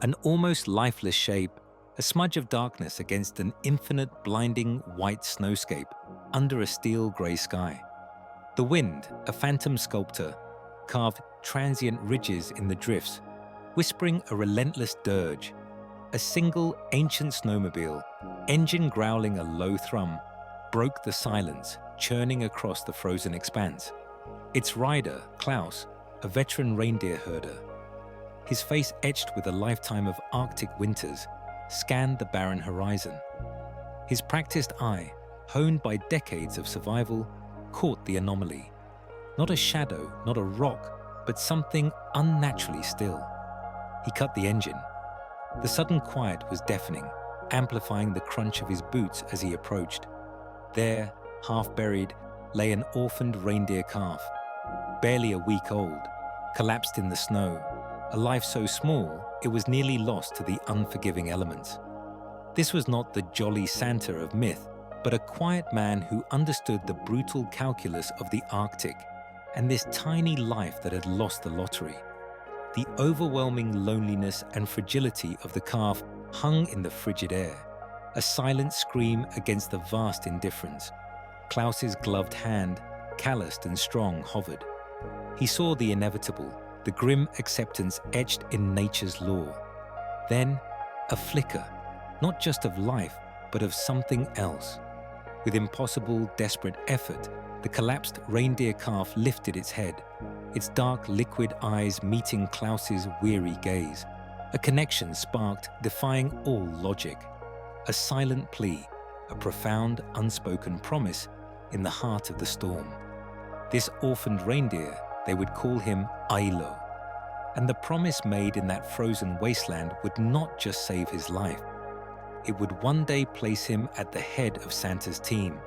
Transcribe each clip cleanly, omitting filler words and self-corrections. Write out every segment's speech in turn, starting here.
An almost lifeless shape, a smudge of darkness against an infinite blinding white snowscape under a steel grey sky. The wind, a phantom sculptor, carved transient ridges in the drifts, whispering a relentless dirge. A single ancient snowmobile, engine growling a low thrum, broke the silence, churning across the frozen expanse. Its rider, Klaus, a veteran reindeer herder, his face etched with a lifetime of Arctic winters, scanned the barren horizon. His practiced eye, honed by decades of survival, caught the anomaly. Not a shadow, not a rock, but something unnaturally still. He cut the engine. The sudden quiet was deafening, amplifying the crunch of his boots as he approached. There, half buried, lay an orphaned reindeer calf, barely a week old, collapsed in the snow, a life so small it was nearly lost to the unforgiving elements. This was not the jolly Santa of myth, but a quiet man who understood the brutal calculus of the Arctic and this tiny life that had lost the lottery. The overwhelming loneliness and fragility of the calf hung in the frigid air, a silent scream against the vast indifference. Klaus's gloved hand, calloused and strong, hovered. He saw the inevitable, the grim acceptance etched in nature's law. Then, a flicker, not just of life, but of something else. With impossible, desperate effort, the collapsed reindeer calf lifted its head, its dark, liquid eyes meeting Klaus's weary gaze. A connection sparked, defying all logic. A silent plea, a profound, unspoken promise in the heart of the storm. This orphaned reindeer, they would call him Ailo. And the promise made in that frozen wasteland would not just save his life. It would one day place him at the head of Santa's team,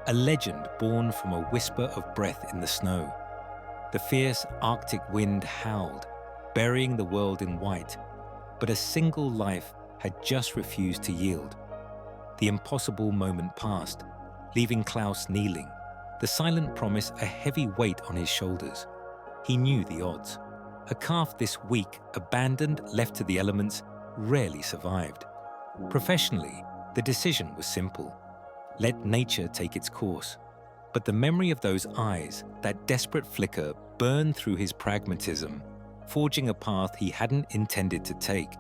a legend born from a whisper of breath in the snow. The fierce Arctic wind howled, burying the world in white, but a single life had just refused to yield. The impossible moment passed, leaving Klaus kneeling, the silent promise a heavy weight on his shoulders. He knew the odds. A calf this weak, abandoned, left to the elements, rarely survived. Professionally, the decision was simple. Let nature take its course. But the memory of those eyes, that desperate flicker, burned through his pragmatism, forging a path he hadn't intended to take.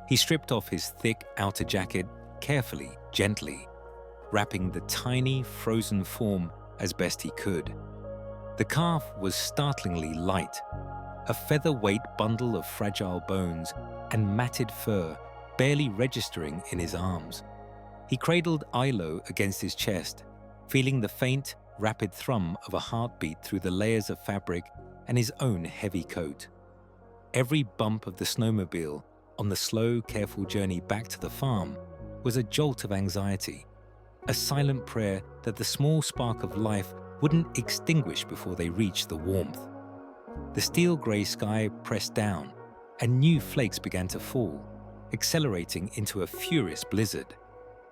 He stripped off his thick outer jacket carefully, gently, wrapping the tiny, frozen form as best he could. The calf was startlingly light, a featherweight bundle of fragile bones and matted fur barely registering in his arms. He cradled Ailo against his chest, feeling the faint, rapid thrum of a heartbeat through the layers of fabric and his own heavy coat. Every bump of the snowmobile on the slow, careful journey back to the farm was a jolt of anxiety, a silent prayer that the small spark of life wouldn't extinguish before they reached the warmth. The steel grey sky pressed down, and new flakes began to fall, accelerating into a furious blizzard,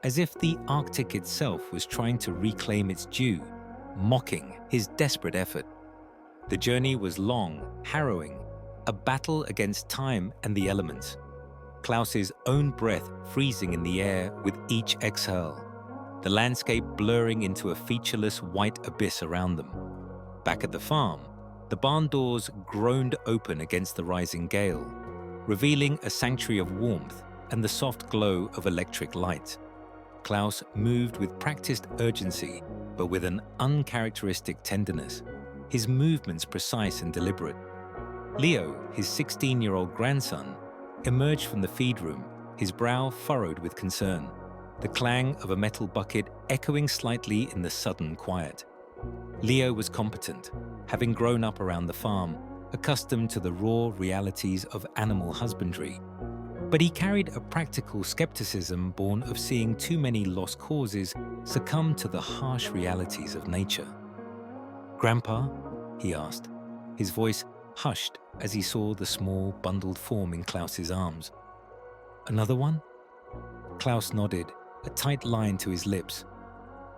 as if the Arctic itself was trying to reclaim its due, mocking his desperate effort. The journey was long, harrowing, a battle against time and the elements. Klaus's own breath freezing in the air with each exhale, the landscape blurring into a featureless white abyss around them. Back at the farm, the barn doors groaned open against the rising gale, revealing a sanctuary of warmth and the soft glow of electric light. Klaus moved with practiced urgency, but with an uncharacteristic tenderness, his movements precise and deliberate. Leo, his 16-year-old grandson, emerged from the feed room, his brow furrowed with concern, the clang of a metal bucket echoing slightly in the sudden quiet. Leo was competent, having grown up around the farm, accustomed to the raw realities of animal husbandry. But he carried a practical skepticism born of seeing too many lost causes succumb to the harsh realities of nature. "Grandpa?" he asked, his voice hushed as he saw the small, bundled form in Klaus's arms. "Another one?" Klaus nodded, a tight line to his lips,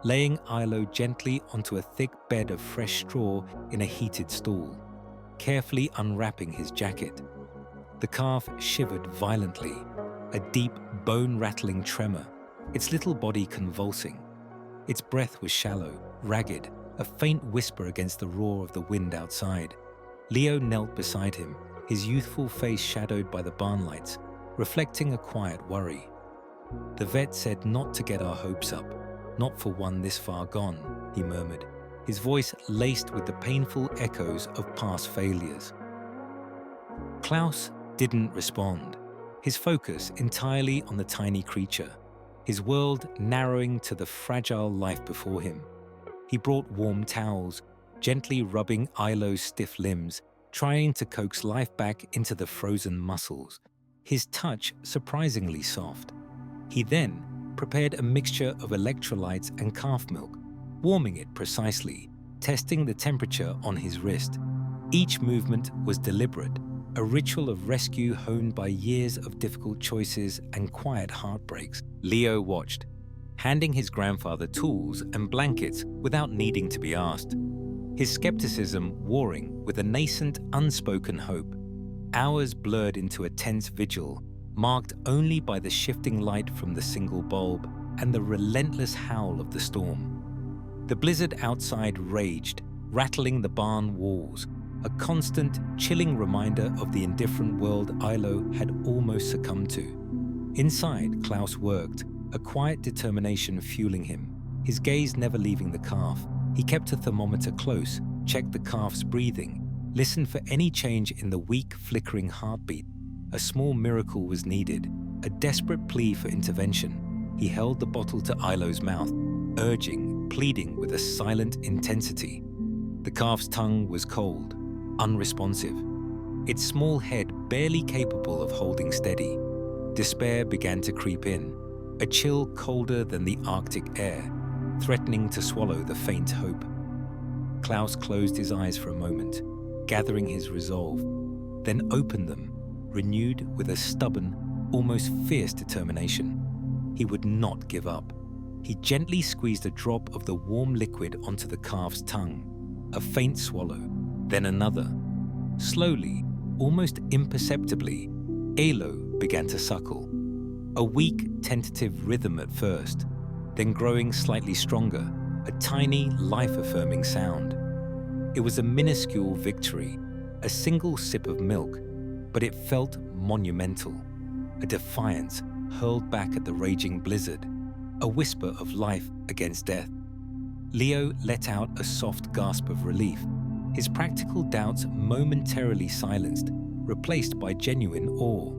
laying Ailo gently onto a thick bed of fresh straw in a heated stall, carefully unwrapping his jacket. The calf shivered violently, a deep, bone-rattling tremor, its little body convulsing. Its breath was shallow, ragged, a faint whisper against the roar of the wind outside. Leo knelt beside him, his youthful face shadowed by the barn lights, reflecting a quiet worry. "The vet said not to get our hopes up, not for one this far gone," he murmured, his voice laced with the painful echoes of past failures. Klaus didn't respond, his focus entirely on the tiny creature, his world narrowing to the fragile life before him. He brought warm towels, gently rubbing Ilo's stiff limbs, trying to coax life back into the frozen muscles, his touch surprisingly soft. He then prepared a mixture of electrolytes and calf milk, warming it precisely, testing the temperature on his wrist. Each movement was deliberate, a ritual of rescue honed by years of difficult choices and quiet heartbreaks. Leo watched, handing his grandfather tools and blankets without needing to be asked, his skepticism warring with a nascent, unspoken hope. Hours blurred into a tense vigil, marked only by the shifting light from the single bulb and the relentless howl of the storm. The blizzard outside raged, rattling the barn walls, a constant, chilling reminder of the indifferent world Ilo had almost succumbed to. Inside, Klaus worked, a quiet determination fueling him, his gaze never leaving the calf. He kept a thermometer close, checked the calf's breathing, listened for any change in the weak, flickering heartbeat. A small miracle was needed, a desperate plea for intervention. He held the bottle to Ilo's mouth, urging, pleading with a silent intensity. The calf's tongue was cold, unresponsive, its small head barely capable of holding steady. Despair began to creep in, a chill colder than the Arctic air, threatening to swallow the faint hope. Klaus closed his eyes for a moment, gathering his resolve, then opened them, renewed with a stubborn, almost fierce determination. He would not give up. He gently squeezed a drop of the warm liquid onto the calf's tongue, a faint swallow, then another. Slowly, almost imperceptibly, Alo began to suckle. A weak, tentative rhythm at first, then growing slightly stronger, a tiny, life-affirming sound. It was a minuscule victory, a single sip of milk, but it felt monumental, a defiance hurled back at the raging blizzard, a whisper of life against death. Leo let out a soft gasp of relief, his practical doubts momentarily silenced, replaced by genuine awe.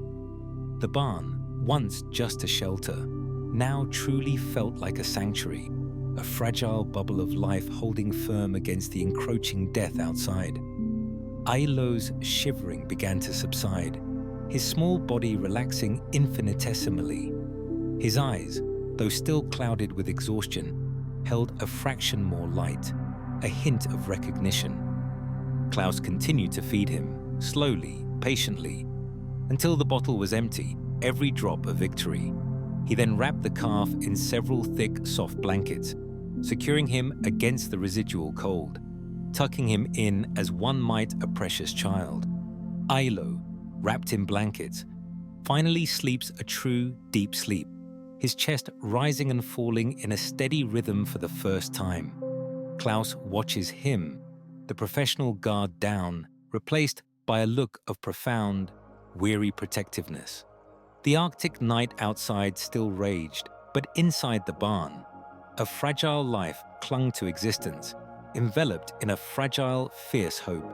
The barn, once just a shelter, now truly felt like a sanctuary, a fragile bubble of life holding firm against the encroaching death outside. Ilo's shivering began to subside, his small body relaxing infinitesimally. His eyes, though still clouded with exhaustion, held a fraction more light, a hint of recognition. Klaus continued to feed him, slowly, patiently, until the bottle was empty, every drop a victory. He then wrapped the calf in several thick, soft blankets, securing him against the residual cold, tucking him in as one might a precious child. Ilo, wrapped in blankets, finally sleeps a true, deep sleep, his chest rising and falling in a steady rhythm for the first time. Klaus watches him, the professional guard down, replaced by a look of profound, weary protectiveness. The Arctic night outside still raged, but inside the barn, a fragile life clung to existence, enveloped in a fragile, fierce hope.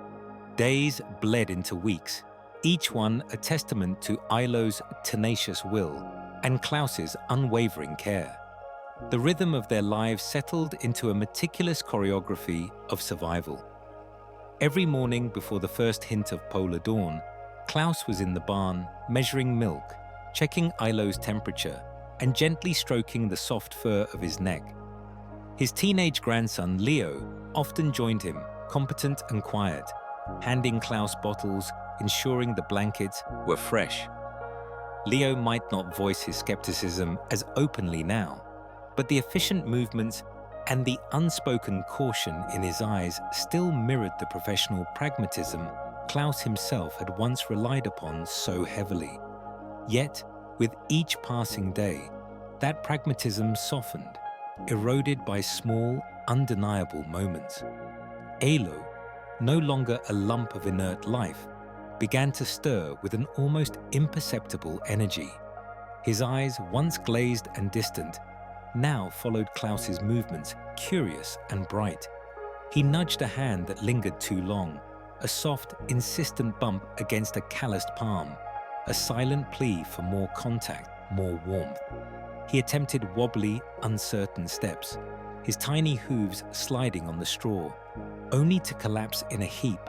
Days bled into weeks, each one a testament to Ilo's tenacious will and Klaus's unwavering care. The rhythm of their lives settled into a meticulous choreography of survival. Every morning before the first hint of polar dawn, Klaus was in the barn, measuring milk, checking Ilo's temperature, and gently stroking the soft fur of his neck. His teenage grandson, Leo, often joined him, competent and quiet, handing Klaus bottles, ensuring the blankets were fresh. Leo might not voice his skepticism as openly now, but the efficient movements and the unspoken caution in his eyes still mirrored the professional pragmatism Klaus himself had once relied upon so heavily. Yet, with each passing day, that pragmatism softened, eroded by small, undeniable moments. Alo, no longer a lump of inert life, began to stir with an almost imperceptible energy. His eyes, once glazed and distant, now followed Klaus's movements, curious and bright. He nudged a hand that lingered too long, a soft, insistent bump against a calloused palm, a silent plea for more contact, more warmth. He attempted wobbly, uncertain steps, his tiny hooves sliding on the straw, only to collapse in a heap,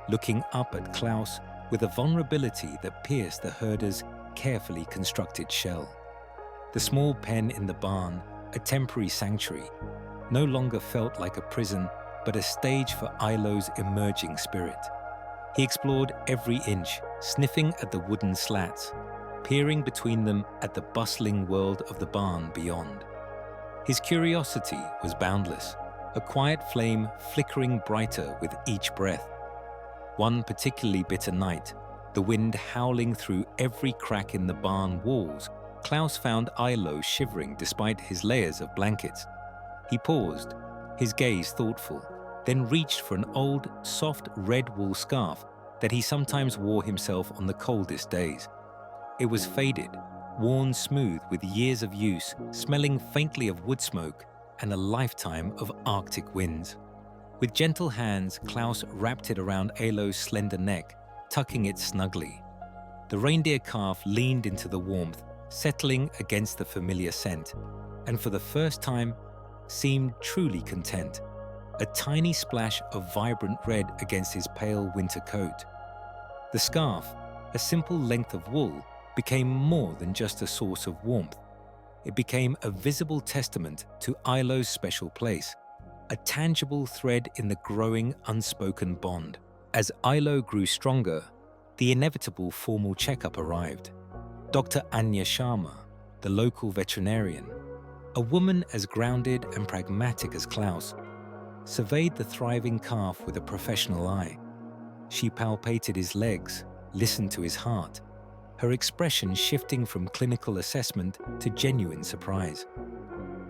looking up at Klaus with a vulnerability that pierced the herder's carefully constructed shell. The small pen in the barn, a temporary sanctuary, no longer felt like a prison, but a stage for Ilo's emerging spirit. He explored every inch, sniffing at the wooden slats, peering between them at the bustling world of the barn beyond. His curiosity was boundless, a quiet flame flickering brighter with each breath. One particularly bitter night, the wind howling through every crack in the barn walls, Klaus found Ilo shivering despite his layers of blankets. He paused, his gaze thoughtful, then reached for an old, soft red wool scarf that he sometimes wore himself on the coldest days. It was faded, worn smooth with years of use, smelling faintly of wood smoke and a lifetime of Arctic winds. With gentle hands, Klaus wrapped it around Alo's slender neck, tucking it snugly. The reindeer calf leaned into the warmth, settling against the familiar scent, and for the first time, seemed truly content. A tiny splash of vibrant red against his pale winter coat. The scarf, a simple length of wool, became more than just a source of warmth. It became a visible testament to Ilo's special place, a tangible thread in the growing, unspoken bond. As Ilo grew stronger, the inevitable formal checkup arrived. Dr. Anya Sharma, the local veterinarian, a woman as grounded and pragmatic as Klaus, surveyed the thriving calf with a professional eye. She palpated his legs, listened to his heart, her expression shifting from clinical assessment to genuine surprise.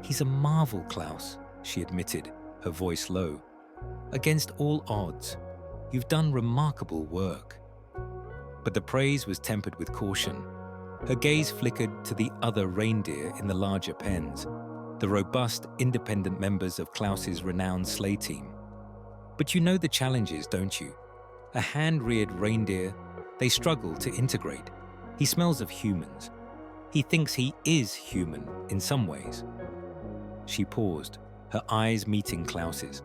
"He's a marvel, Klaus," she admitted, her voice low. "Against all odds, you've done remarkable work." But the praise was tempered with caution. Her gaze flickered to the other reindeer in the larger pens, the robust, independent members of Klaus's renowned sleigh team. "But you know the challenges, don't you? A hand-reared reindeer, they struggle to integrate. He smells of humans. He thinks he is human in some ways." She paused, her eyes meeting Klaus's.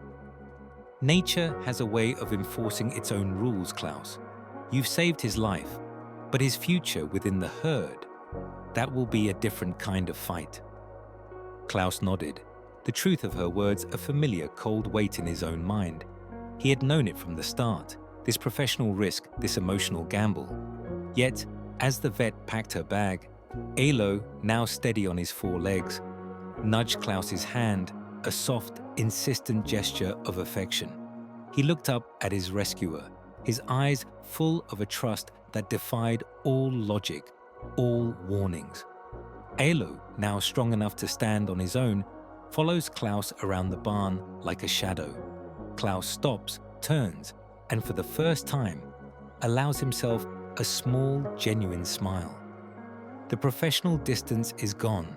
"Nature has a way of enforcing its own rules, Klaus. You've saved his life, but his future within the herd, that will be a different kind of fight." Klaus nodded, the truth of her words a familiar cold weight in his own mind. He had known it from the start, this professional risk, this emotional gamble. Yet, as the vet packed her bag, Alo, now steady on his four legs, nudged Klaus's hand, a soft, insistent gesture of affection. He looked up at his rescuer, his eyes full of a trust that defied all logic, all warnings. Alo, now strong enough to stand on his own, follows Klaus around the barn like a shadow. Klaus stops, turns, and for the first time, allows himself a small, genuine smile. The professional distance is gone.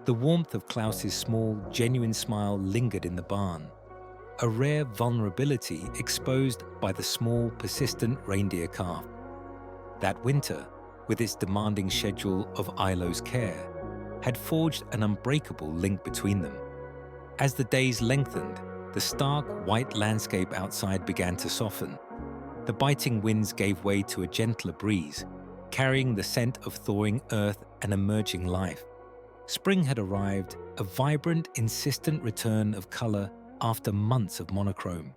The warmth of Klaus's small, genuine smile lingered in the barn, a rare vulnerability exposed by the small, persistent reindeer calf. That winter, with its demanding schedule of Ilo's care, had forged an unbreakable link between them. As the days lengthened, the stark, white landscape outside began to soften. The biting winds gave way to a gentler breeze, carrying the scent of thawing earth and emerging life. Spring had arrived, a vibrant, insistent return of color after months of monochrome.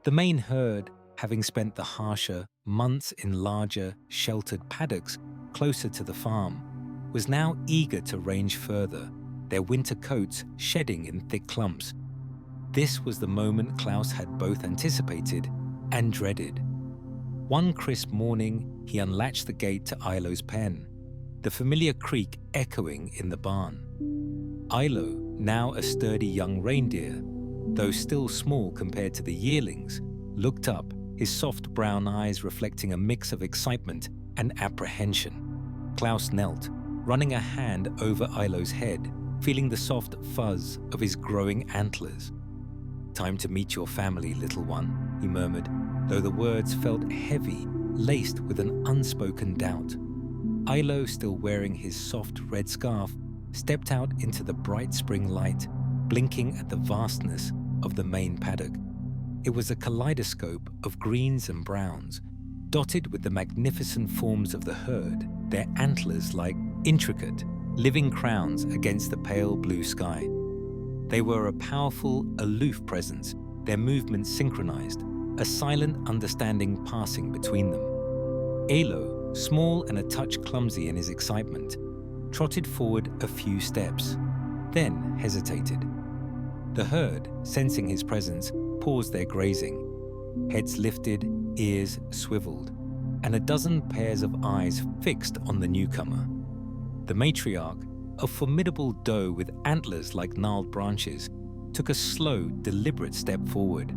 The main herd, having spent the harsher months in larger, sheltered paddocks closer to the farm, was now eager to range further, their winter coats shedding in thick clumps. This was the moment Klaus had both anticipated and dreaded. One crisp morning, he unlatched the gate to Ilo's pen, the familiar creak echoing in the barn. Ilo, now a sturdy young reindeer, though still small compared to the yearlings, looked up, his soft brown eyes reflecting a mix of excitement and apprehension. Klaus knelt, running a hand over Ilo's head, feeling the soft fuzz of his growing antlers. "Time to meet your family, little one," he murmured, though the words felt heavy, laced with an unspoken doubt. Ilo, still wearing his soft red scarf, stepped out into the bright spring light, blinking at the vastness of the main paddock. It was a kaleidoscope of greens and browns, dotted with the magnificent forms of the herd, their antlers like intricate, living crowns against the pale blue sky. They were a powerful, aloof presence, their movements synchronized, a silent understanding passing between them. Alo, small and a touch clumsy in his excitement, trotted forward a few steps, then hesitated. The herd, sensing his presence, paused their grazing. Heads lifted, ears swiveled, and a dozen pairs of eyes fixed on the newcomer. The matriarch, a formidable doe with antlers like gnarled branches, took a slow, deliberate step forward.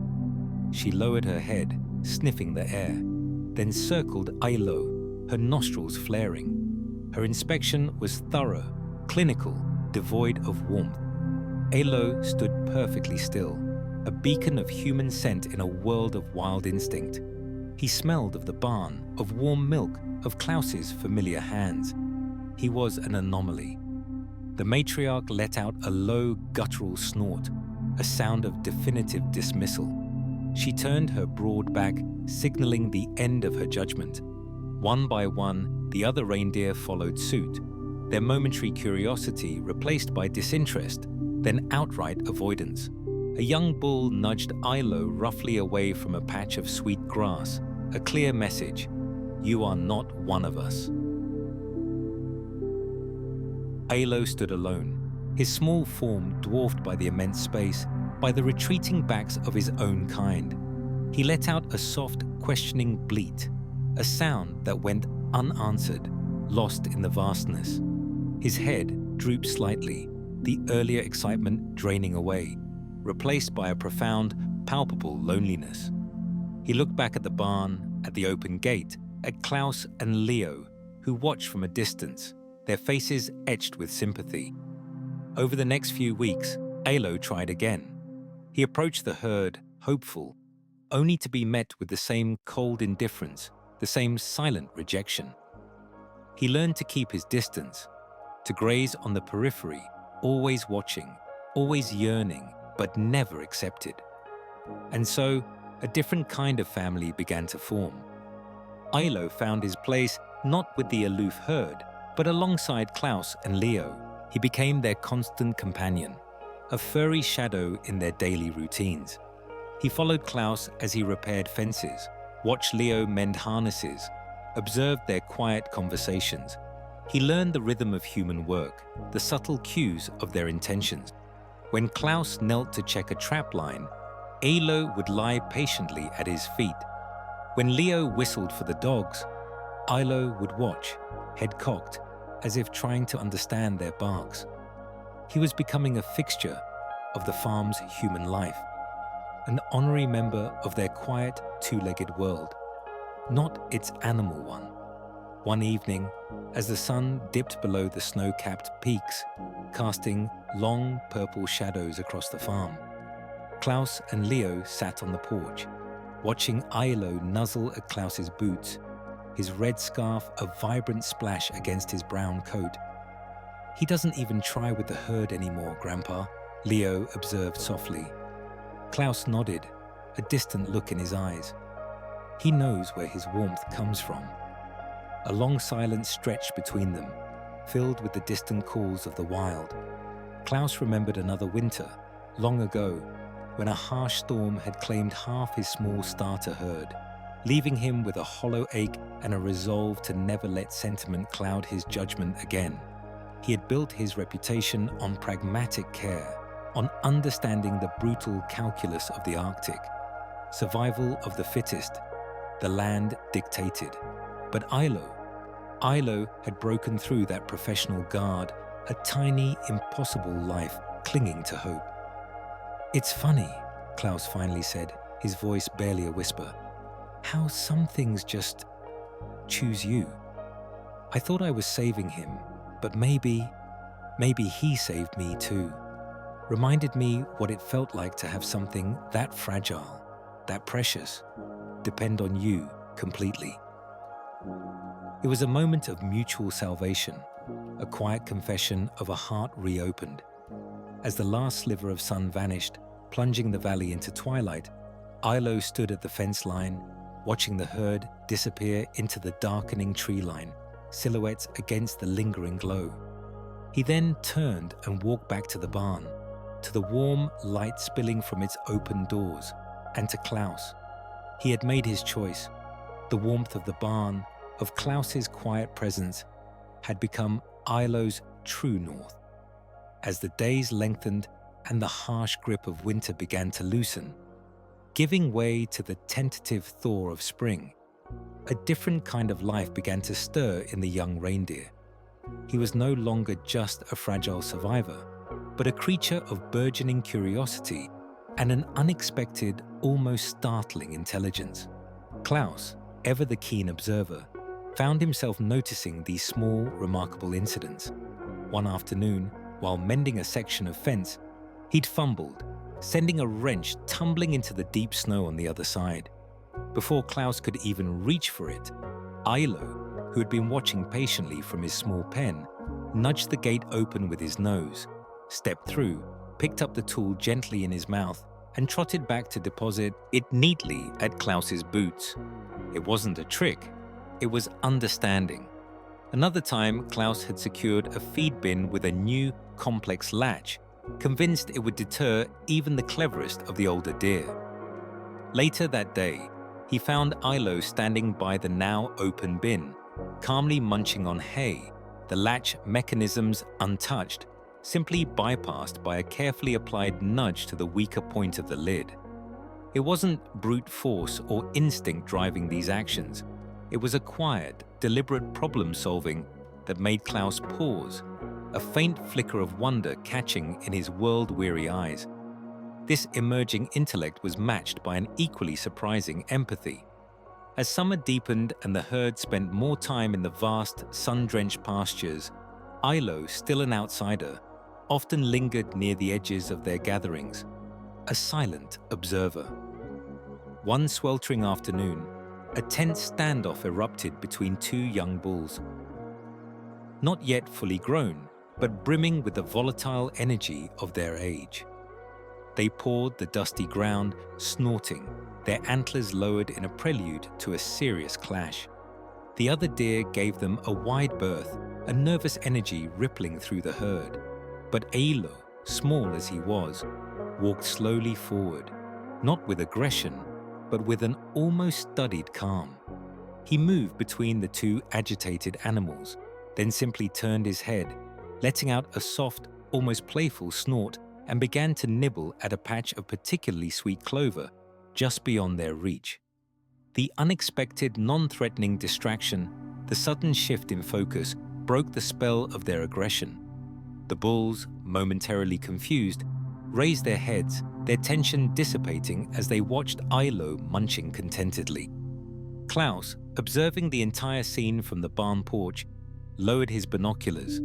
She lowered her head, sniffing the air, then circled Ilo, her nostrils flaring. Her inspection was thorough, clinical, devoid of warmth. Alo stood perfectly still, a beacon of human scent in a world of wild instinct. He smelled of the barn, of warm milk, of Klaus's familiar hands. He was an anomaly. The matriarch let out a low, guttural snort, a sound of definitive dismissal. She turned her broad back, signaling the end of her judgment. One by one, the other reindeer followed suit, their momentary curiosity replaced by disinterest, then outright avoidance. A young bull nudged Ilo roughly away from a patch of sweet grass, a clear message: "You are not one of us." Ilo stood alone, his small form dwarfed by the immense space, by the retreating backs of his own kind. He let out a soft, questioning bleat, a sound that went unanswered, lost in the vastness. His head drooped slightly, the earlier excitement draining away, replaced by a profound, palpable loneliness. He looked back at the barn, at the open gate, at Klaus and Leo, who watched from a distance, their faces etched with sympathy. Over the next few weeks, Alo tried again. He approached the herd, hopeful, only to be met with the same cold indifference, the same silent rejection. He learned to keep his distance, to graze on the periphery, always watching, always yearning, but never accepted. And so, a different kind of family began to form. Ilo found his place not with the aloof herd, but alongside Klaus and Leo. He became their constant companion, a furry shadow in their daily routines. He followed Klaus as he repaired fences, watched Leo mend harnesses, observed their quiet conversations. He learned the rhythm of human work, the subtle cues of their intentions. When Klaus knelt to check a trap line, Alo would lie patiently at his feet. When Leo whistled for the dogs, Ilo would watch, head cocked, as if trying to understand their barks. He was becoming a fixture of the farm's human life, an honorary member of their quiet, two-legged world, not its animal one. One evening, as the sun dipped below the snow-capped peaks, casting long purple shadows across the farm, Klaus and Leo sat on the porch, watching Ilo nuzzle at Klaus's boots, his red scarf a vibrant splash against his brown coat. "He doesn't even try with the herd anymore, Grandpa," Leo observed softly. Klaus nodded, a distant look in his eyes. He knows where his warmth comes from. A long silence stretched between them, filled with the distant calls of the wild. Klaus remembered another winter, long ago, when a harsh storm had claimed half his small starter herd, leaving him with a hollow ache and a resolve to never let sentiment cloud his judgment again. He had built his reputation on pragmatic care, on understanding the brutal calculus of the Arctic, survival of the fittest, the land dictated. But Ilo had broken through that professional guard, a tiny, impossible life clinging to hope. "It's funny," Klaus finally said, his voice barely a whisper, "how some things just choose you. I thought I was saving him, but maybe he saved me too. Reminded me what it felt like to have something that fragile, that precious, depend on you completely." It was a moment of mutual salvation, a quiet confession of a heart reopened. As the last sliver of sun vanished, plunging the valley into twilight, Ilo stood at the fence line, watching the herd disappear into the darkening tree line, silhouettes against the lingering glow. He then turned and walked back to the barn, to the warm light spilling from its open doors, and to Klaus. He had made his choice. The warmth of the barn, of Klaus's quiet presence, had become Ilo's true north. As the days lengthened and the harsh grip of winter began to loosen, giving way to the tentative thaw of spring, a different kind of life began to stir in the young reindeer. He was no longer just a fragile survivor, but a creature of burgeoning curiosity and an unexpected, almost startling intelligence. Klaus, ever the keen observer, found himself noticing these small, remarkable incidents. One afternoon, while mending a section of fence, he'd fumbled, sending a wrench tumbling into the deep snow on the other side. Before Klaus could even reach for it, Ilo, who had been watching patiently from his small pen, nudged the gate open with his nose, stepped through, picked up the tool gently in his mouth, and trotted back to deposit it neatly at Klaus's boots. It wasn't a trick, it was understanding. Another time, Klaus had secured a feed bin with a new, complex latch, convinced it would deter even the cleverest of the older deer. Later that day, he found Ilo standing by the now open bin, calmly munching on hay, the latch mechanisms untouched, simply bypassed by a carefully applied nudge to the weaker point of the lid. It wasn't brute force or instinct driving these actions. It was a quiet, deliberate problem-solving that made Klaus pause, a faint flicker of wonder catching in his world-weary eyes. This emerging intellect was matched by an equally surprising empathy. As summer deepened and the herd spent more time in the vast, sun-drenched pastures, Ilo, still an outsider, often lingered near the edges of their gatherings, a silent observer. One sweltering afternoon, a tense standoff erupted between two young bulls. Not yet fully grown, but brimming with the volatile energy of their age. They pawed the dusty ground, snorting, their antlers lowered in a prelude to a serious clash. The other deer gave them a wide berth, a nervous energy rippling through the herd. But Ilo, small as he was, walked slowly forward, not with aggression, but with an almost studied calm. He moved between the two agitated animals, then simply turned his head, letting out a soft, almost playful snort, and began to nibble at a patch of particularly sweet clover just beyond their reach. The unexpected, non-threatening distraction, the sudden shift in focus, broke the spell of their aggression. The bulls, momentarily confused, raised their heads, their tension dissipating as they watched Ilo munching contentedly. Klaus, observing the entire scene from the barn porch, lowered his binoculars,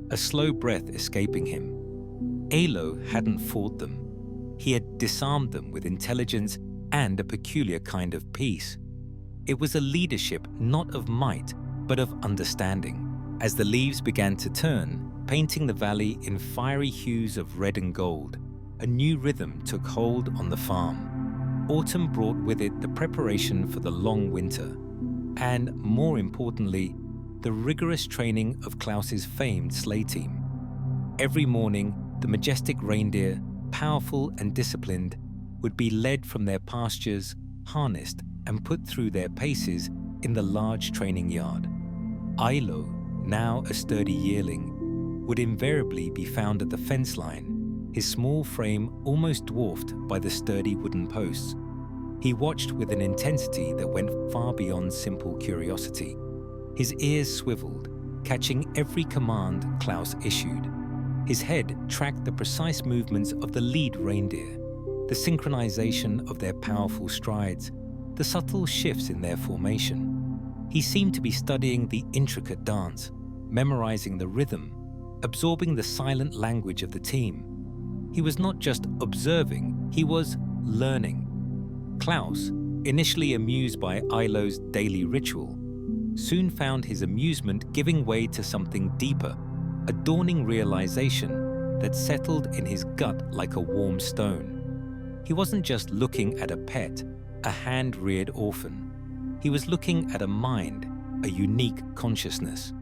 a slow breath escaping him. Ilo hadn't fought them. He had disarmed them with intelligence and a peculiar kind of peace. It was a leadership not of might, but of understanding. As the leaves began to turn, painting the valley in fiery hues of red and gold, a new rhythm took hold on the farm. Autumn brought with it the preparation for the long winter, and, more importantly, the rigorous training of Klaus's famed sleigh team. Every morning, the majestic reindeer, powerful and disciplined, would be led from their pastures, harnessed, and put through their paces in the large training yard. Ilo, now a sturdy yearling, would invariably be found at the fence line, his small frame almost dwarfed by the sturdy wooden posts. He watched with an intensity that went far beyond simple curiosity. His ears swiveled, catching every command Klaus issued. His head tracked the precise movements of the lead reindeer, the synchronization of their powerful strides, the subtle shifts in their formation. He seemed to be studying the intricate dance, memorizing the rhythm, absorbing the silent language of the team. He was not just observing, he was learning. Klaus, initially amused by Ilo's daily ritual, soon found his amusement giving way to something deeper, a dawning realization that settled in his gut like a warm stone. He wasn't just looking at a pet, a hand-reared orphan. He was looking at a mind, a unique consciousness.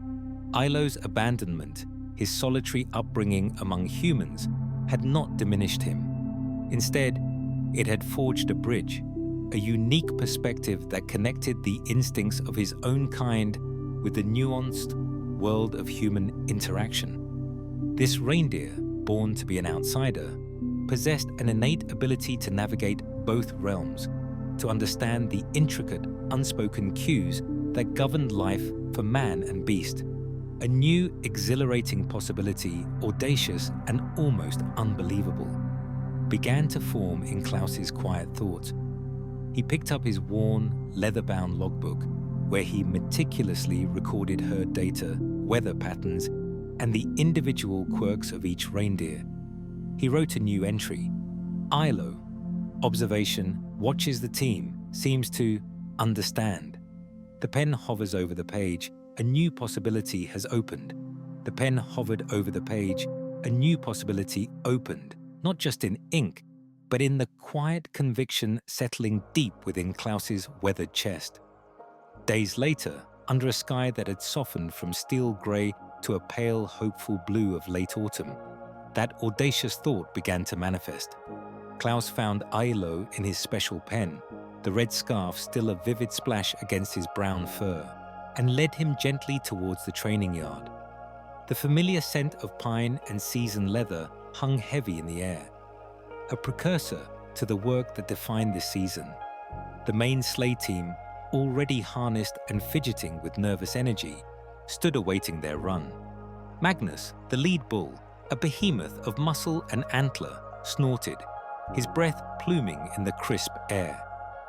Ilo's abandonment, his solitary upbringing among humans, had not diminished him. Instead, it had forged a bridge, a unique perspective that connected the instincts of his own kind with the nuanced world of human interaction. This reindeer, born to be an outsider, possessed an innate ability to navigate both realms, to understand the intricate, unspoken cues that governed life for man and beast. A new, exhilarating possibility, audacious and almost unbelievable, began to form in Klaus's quiet thoughts. He picked up his worn, leather-bound logbook, where he meticulously recorded herd data, weather patterns, and the individual quirks of each reindeer. He wrote a new entry. Ilo, observation, watches the team, seems to understand. The pen hovers over the page. A new possibility has opened. The pen hovered over the page. A new possibility opened, not just in ink, but in the quiet conviction settling deep within Klaus's weathered chest. Days later, under a sky that had softened from steel grey to a pale, hopeful blue of late autumn, that audacious thought began to manifest. Klaus found Ilo in his special pen, the red scarf still a vivid splash against his brown fur, and led him gently towards the training yard. The familiar scent of pine and seasoned leather hung heavy in the air, a precursor to the work that defined this season. The main sleigh team, already harnessed and fidgeting with nervous energy, stood awaiting their run. Magnus, the lead bull, a behemoth of muscle and antler, snorted, his breath pluming in the crisp air.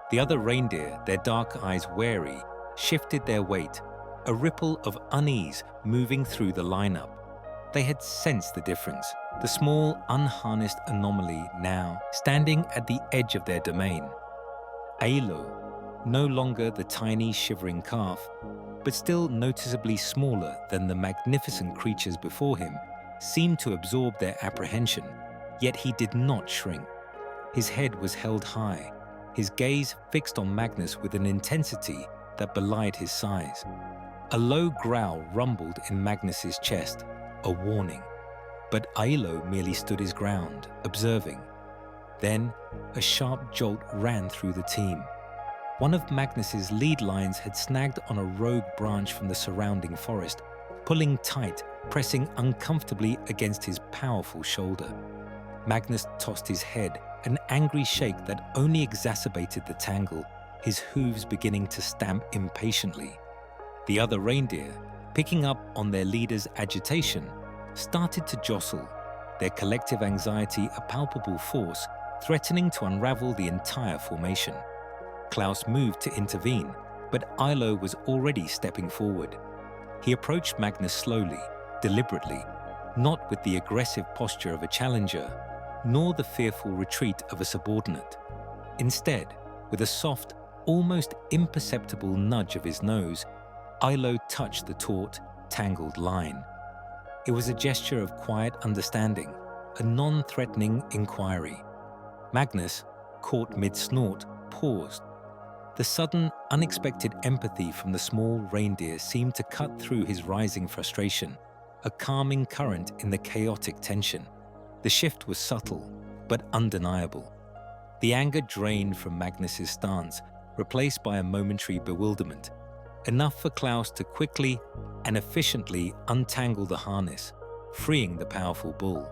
The other reindeer, their dark eyes wary, shifted their weight, a ripple of unease moving through the lineup. They had sensed the difference, the small, unharnessed anomaly now standing at the edge of their domain. Alo, no longer the tiny, shivering calf, but still noticeably smaller than the magnificent creatures before him, seemed to absorb their apprehension, yet he did not shrink. His head was held high, his gaze fixed on Magnus with an intensity that belied his size. A low growl rumbled in Magnus's chest, a warning. But Ilo merely stood his ground, observing. Then, a sharp jolt ran through the team. One of Magnus's lead lines had snagged on a rogue branch from the surrounding forest, pulling tight, pressing uncomfortably against his powerful shoulder. Magnus tossed his head, an angry shake that only exacerbated the tangle, his hooves beginning to stamp impatiently. The other reindeer, picking up on their leader's agitation, started to jostle, their collective anxiety a palpable force, threatening to unravel the entire formation. Klaus moved to intervene, but Ilo was already stepping forward. He approached Magnus slowly, deliberately, not with the aggressive posture of a challenger, nor the fearful retreat of a subordinate. Instead, with a soft, almost imperceptible nudge of his nose, Ilo touched the taut, tangled line. It was a gesture of quiet understanding, a non-threatening inquiry. Magnus, caught mid-snort, paused. The sudden, unexpected empathy from the small reindeer seemed to cut through his rising frustration, a calming current in the chaotic tension. The shift was subtle, but undeniable. The anger drained from Magnus's stance, replaced by a momentary bewilderment, enough for Klaus to quickly and efficiently untangle the harness, freeing the powerful bull.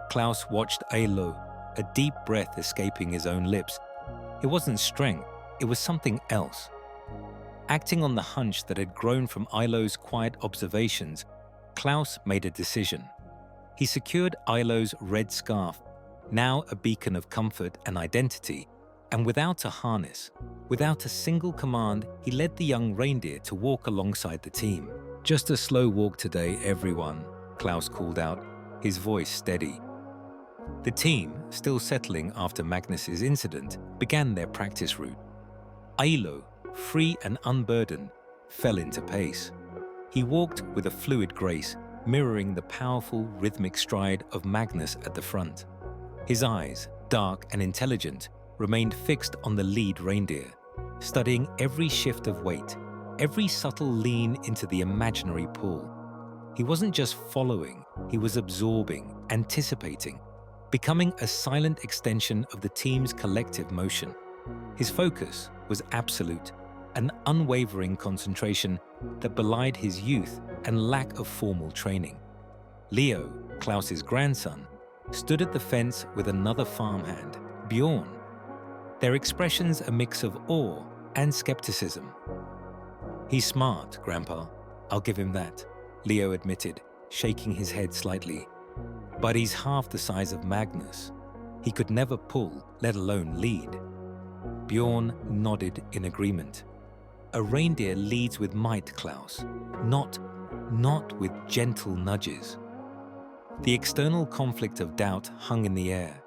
Klaus watched Alo, a deep breath escaping his own lips. It wasn't strength, it was something else. Acting on the hunch that had grown from Ilo's quiet observations, Klaus made a decision. He secured Ilo's red scarf, now a beacon of comfort and identity, and without a harness, without a single command, he led the young reindeer to walk alongside the team. "Just a slow walk today, everyone," Klaus called out, his voice steady. The team, still settling after Magnus's incident, began their practice route. Ilo, free and unburdened, fell into pace. He walked with a fluid grace, mirroring the powerful rhythmic stride of Magnus at the front. His eyes, dark and intelligent, remained fixed on the lead reindeer, studying every shift of weight, every subtle lean into the imaginary pull. He wasn't just following, he was absorbing, anticipating, becoming a silent extension of the team's collective motion. His focus was absolute, an unwavering concentration that belied his youth and lack of formal training. Leo, Klaus's grandson, stood at the fence with another farmhand, Bjorn. Their expressions a mix of awe and skepticism. "He's smart, Grandpa. I'll give him that," Leo admitted, shaking his head slightly. "But he's half the size of Magnus. He could never pull, let alone lead." Bjorn nodded in agreement. "A reindeer leads with might, Klaus, not with gentle nudges." The external conflict of doubt hung in the air,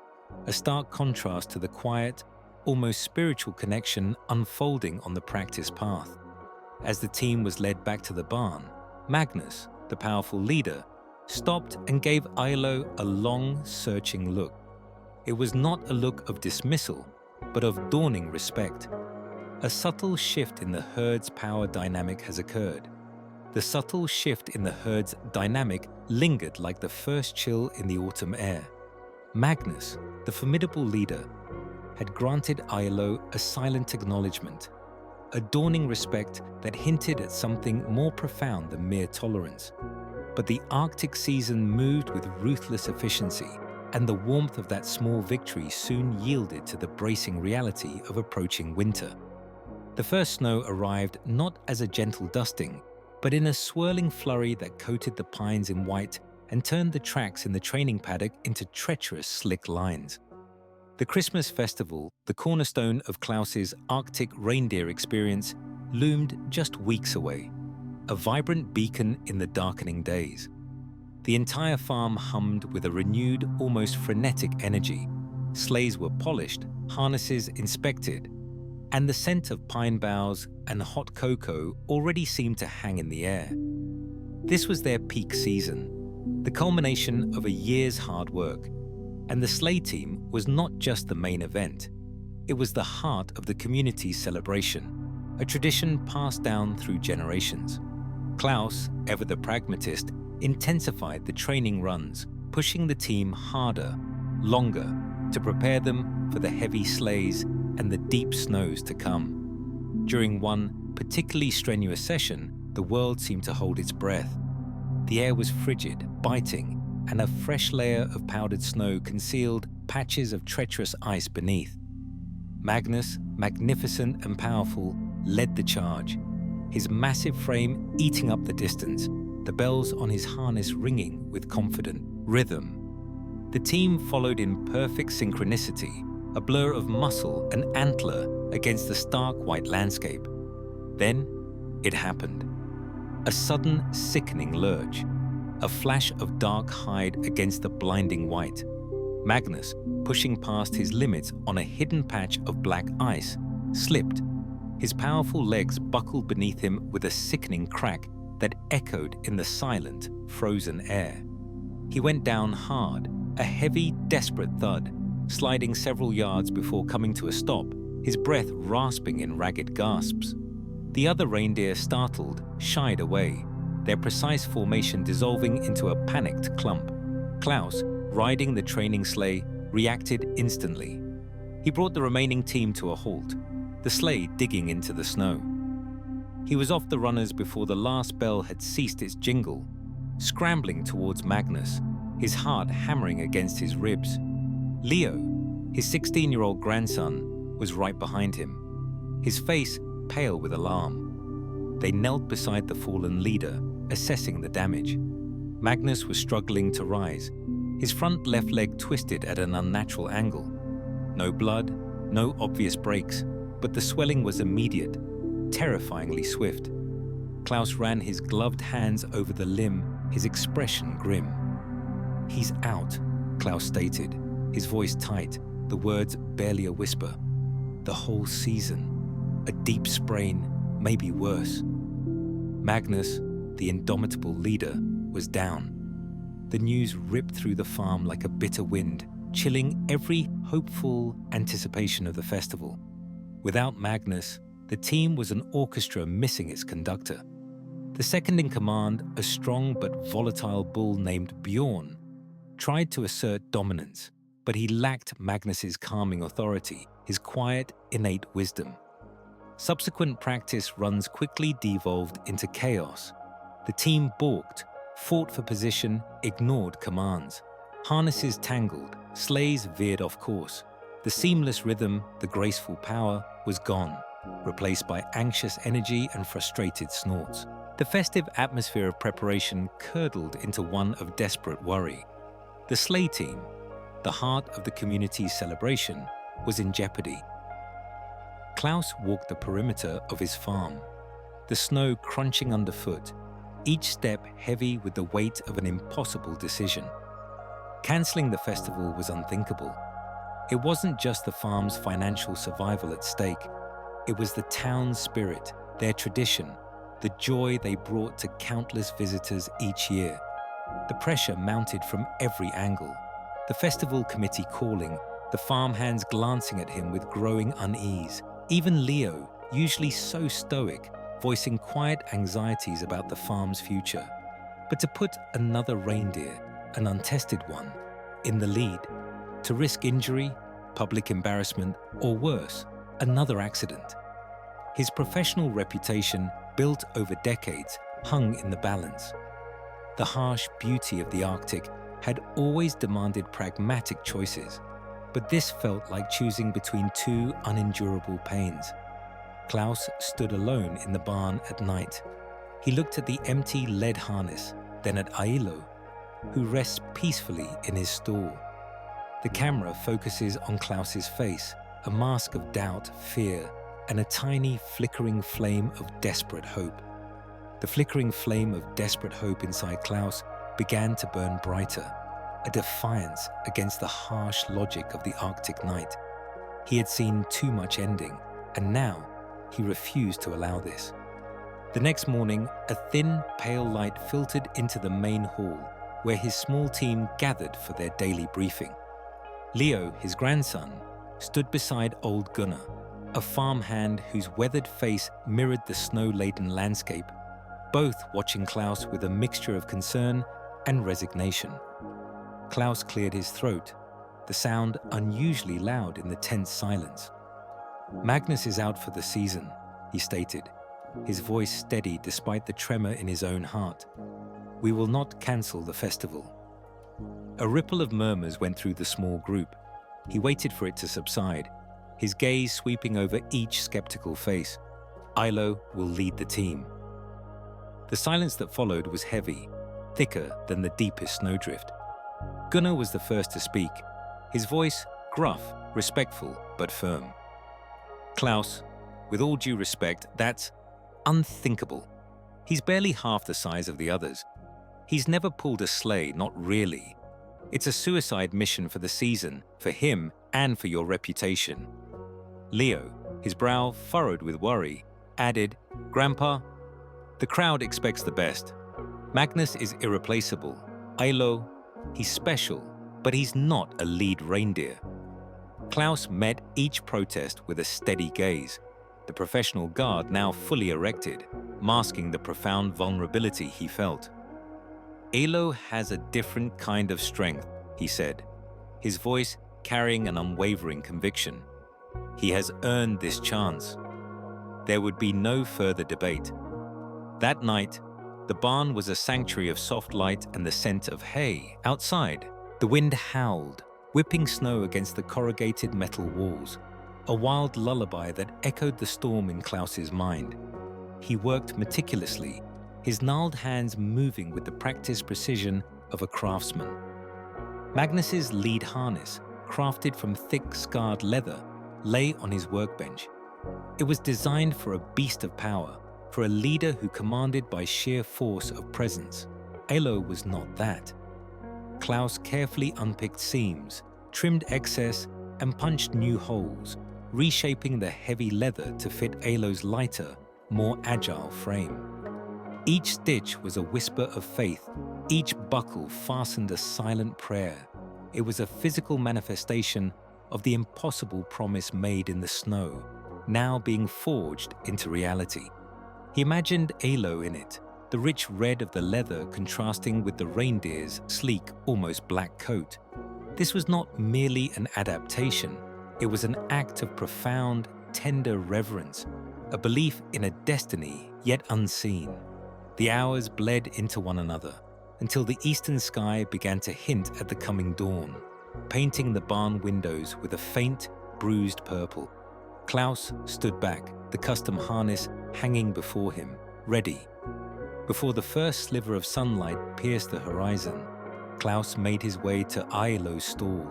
a stark contrast to the quiet, almost spiritual connection unfolding on the practice path. As the team was led back to the barn, Magnus, the powerful leader, stopped and gave Ilo a long, searching look. It was not a look of dismissal, but of dawning respect. A subtle shift in the herd's power dynamic has occurred. The subtle shift in the herd's dynamic lingered like the first chill in the autumn air. Magnus, the formidable leader, had granted Ilo a silent acknowledgement, a dawning respect that hinted at something more profound than mere tolerance. But the Arctic season moved with ruthless efficiency, and the warmth of that small victory soon yielded to the bracing reality of approaching winter. The first snow arrived not as a gentle dusting, but in a swirling flurry that coated the pines in white and turned the tracks in the training paddock into treacherous, slick lines. The Christmas festival, the cornerstone of Klaus's Arctic reindeer experience, loomed just weeks away, a vibrant beacon in the darkening days. The entire farm hummed with a renewed, almost frenetic energy. Sleighs were polished, harnesses inspected, and the scent of pine boughs and hot cocoa already seemed to hang in the air. This was their peak season, the culmination of a year's hard work, and the sleigh team was not just the main event. It was the heart of the community's celebration, a tradition passed down through generations. Klaus, ever the pragmatist, intensified the training runs, pushing the team harder, longer, to prepare them for the heavy sleighs and the deep snows to come. During one particularly strenuous session, the world seemed to hold its breath. The air was frigid, biting, and a fresh layer of powdered snow concealed patches of treacherous ice beneath. Magnus, magnificent and powerful, led the charge, his massive frame eating up the distance, the bells on his harness ringing with confident rhythm. The team followed in perfect synchronicity, a blur of muscle and antler against the stark white landscape. Then it happened. A sudden, sickening lurch, a flash of dark hide against the blinding white. Magnus, pushing past his limits on a hidden patch of black ice, slipped. His powerful legs buckled beneath him with a sickening crack that echoed in the silent, frozen air. He went down hard, a heavy, desperate thud, sliding several yards before coming to a stop, his breath rasping in ragged gasps. The other reindeer, startled, shied away, their precise formation dissolving into a panicked clump. Klaus, riding the training sleigh, reacted instantly. He brought the remaining team to a halt, the sleigh digging into the snow. He was off the runners before the last bell had ceased its jingle, scrambling towards Magnus, his heart hammering against his ribs. Leo, his 16-year-old grandson, was right behind him, his face pale with alarm. They knelt beside the fallen leader, assessing the damage. Magnus was struggling to rise, his front left leg twisted at an unnatural angle. No blood, no obvious breaks, but the swelling was immediate, terrifyingly swift. Klaus ran his gloved hands over the limb, his expression grim. "He's out," Klaus stated, his voice tight, the words barely a whisper. "The whole season. A deep sprain, maybe worse." Magnus, the indomitable leader, was down. The news ripped through the farm like a bitter wind, chilling every hopeful anticipation of the festival. Without Magnus, the team was an orchestra missing its conductor. The second in command, a strong but volatile bull named Bjorn, tried to assert dominance, but he lacked Magnus's calming authority, his quiet, innate wisdom. Subsequent practice runs quickly devolved into chaos. The team balked, fought for position, ignored commands. Harnesses tangled, sleighs veered off course. The seamless rhythm, the graceful power, was gone, replaced by anxious energy and frustrated snorts. The festive atmosphere of preparation curdled into one of desperate worry. The sleigh team, the heart of the community's celebration, was in jeopardy. Klaus walked the perimeter of his farm, the snow crunching underfoot, each step heavy with the weight of an impossible decision. Canceling the festival was unthinkable. It wasn't just the farm's financial survival at stake. It was the town's spirit, their tradition, the joy they brought to countless visitors each year. The pressure mounted from every angle. The festival committee calling, the farmhands glancing at him with growing unease. Even Leo, usually so stoic, voicing quiet anxieties about the farm's future. But to put another reindeer, an untested one, in the lead, to risk injury, public embarrassment, or worse, another accident. His professional reputation, built over decades, hung in the balance. The harsh beauty of the Arctic had always demanded pragmatic choices, but this felt like choosing between two unendurable pains. Klaus stood alone in the barn at night. He looked at the empty lead harness, then at Ailo, who rests peacefully in his stall. The camera focuses on Klaus's face, a mask of doubt, fear, and a tiny flickering flame of desperate hope. The flickering flame of desperate hope inside Klaus began to burn brighter, a defiance against the harsh logic of the Arctic night. He had seen too much ending, and now he refused to allow this. The next morning, a thin, pale light filtered into the main hall, where his small team gathered for their daily briefing. Leo, his grandson, stood beside old Gunnar, a farmhand whose weathered face mirrored the snow-laden landscape, both watching Klaus with a mixture of concern and resignation. Klaus cleared his throat, the sound unusually loud in the tense silence. "Magnus is out for the season," he stated, his voice steady despite the tremor in his own heart. "We will not cancel the festival." A ripple of murmurs went through the small group. He waited for it to subside, his gaze sweeping over each skeptical face. Ailo will lead the team. The silence that followed was heavy, thicker than the deepest snowdrift. Gunnar was the first to speak, his voice gruff, respectful, but firm. "Klaus, with all due respect, that's unthinkable. He's barely half the size of the others. He's never pulled a sleigh, not really. It's a suicide mission for the season, for him and for your reputation." Leo, his brow furrowed with worry, added, "Grandpa, the crowd expects the best. Magnus is irreplaceable. Ailo, he's special, but he's not a lead reindeer." Klaus met each protest with a steady gaze, the professional guard now fully erected, masking the profound vulnerability he felt. "Ailo has a different kind of strength," he said, his voice carrying an unwavering conviction. "He has earned this chance." There would be no further debate. That night, the barn was a sanctuary of soft light and the scent of hay. Outside, the wind howled, whipping snow against the corrugated metal walls. a wild lullaby that echoed the storm in Klaus's mind. He worked meticulously, his gnarled hands moving with the practiced precision of a craftsman. Magnus's lead harness, crafted from thick, scarred leather, lay on his workbench. It was designed for a beast of power, for a leader who commanded by sheer force of presence. Alo was not that. Klaus carefully unpicked seams, trimmed excess, and punched new holes, reshaping the heavy leather to fit Alo's lighter, more agile frame. Each stitch was a whisper of faith, each buckle fastened a silent prayer. It was a physical manifestation of the impossible promise made in the snow, now being forged into reality. He imagined Alo in it, the rich red of the leather contrasting with the reindeer's sleek, almost black coat. This was not merely an adaptation, it was an act of profound, tender reverence, a belief in a destiny yet unseen. The hours bled into one another, until the eastern sky began to hint at the coming dawn, painting the barn windows with a faint, bruised purple. Klaus stood back, the custom harness hanging before him, ready. Before the first sliver of sunlight pierced the horizon, Klaus made his way to Ailo's stall.